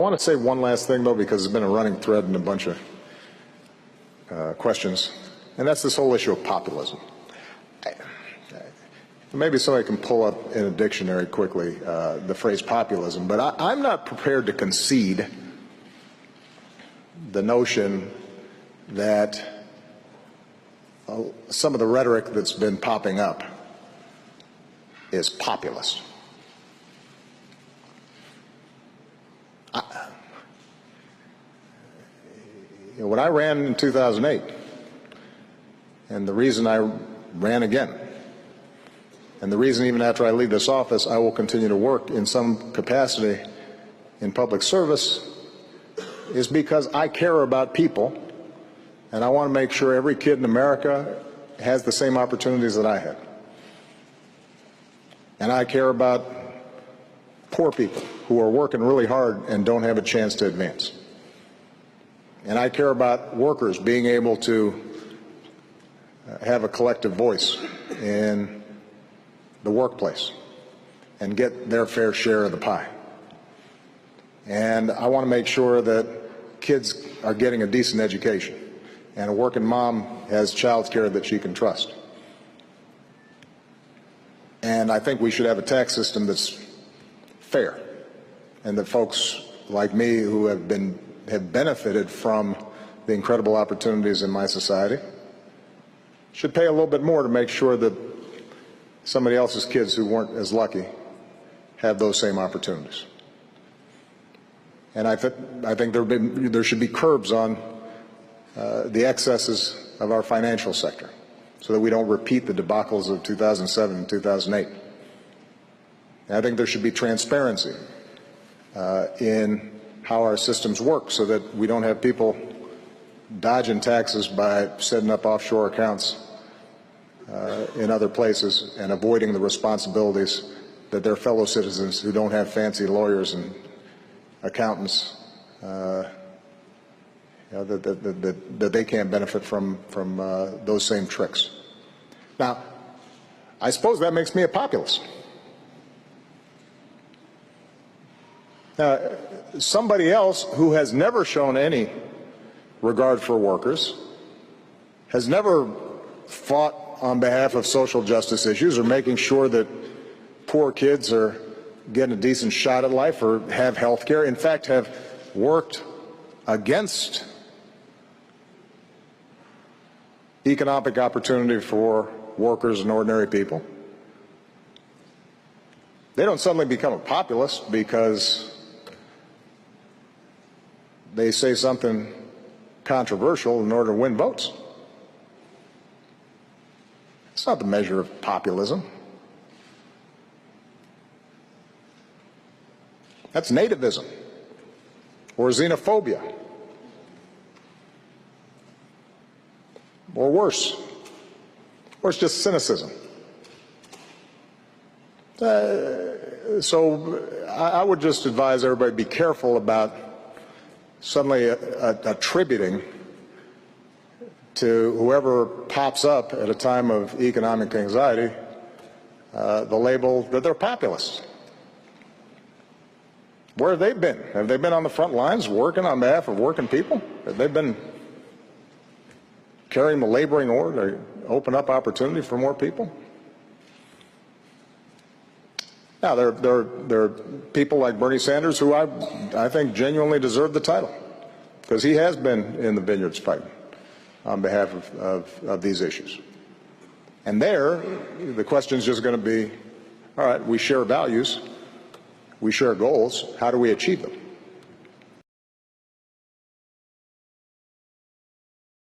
I want to say one last thing, though, because it's been a running thread in a bunch of questions, and that's this whole issue of populism. Maybe somebody can pull up in a dictionary quickly the phrase populism, but I'm not prepared to concede the notion that some of the rhetoric that's been popping up is populist. When I ran in 2008, and the reason I ran again, and the reason even after I leave this office I will continue to work in some capacity in public service, is because I care about people, and I want to make sure every kid in America has the same opportunities that I had. And I care about poor people who are working really hard and don't have a chance to advance. And I care about workers being able to have a collective voice in the workplace and get their fair share of the pie. And I want to make sure that kids are getting a decent education and a working mom has child care that she can trust. And I think we should have a tax system that's fair, and that folks like me who have benefited from the incredible opportunities in my society should pay a little bit more to make sure that somebody else's kids who weren't as lucky have those same opportunities. And I think there should be curbs on the excesses of our financial sector so that we don't repeat the debacles of 2007 and 2008. And I think there should be transparency in how our systems work so that we don't have people dodging taxes by setting up offshore accounts in other places and avoiding the responsibilities that their fellow citizens who don't have fancy lawyers and accountants that they can't benefit from those same tricks. Now, I suppose that makes me a populist. Somebody else who has never shown any regard for workers, has never fought on behalf of social justice issues or making sure that poor kids are getting a decent shot at life or have health care, in fact have worked against economic opportunity for workers and ordinary people. They don't suddenly become a populist because they say something controversial in order to win votes. It's not the measure of populism. That's nativism or xenophobia or worse, or it's just cynicism. So I would just advise everybody be careful about suddenly attributing to whoever pops up at a time of economic anxiety the label that they're populists. Where have they been? Have they been on the front lines working on behalf of working people? Have they been carrying the laboring oar to open up opportunity for more people? Now, there are people like Bernie Sanders who I think genuinely deserve the title, because he has been in the vineyards fighting on behalf of these issues. And there, the question is just going to be, all right, we share values, we share goals, how do we achieve them?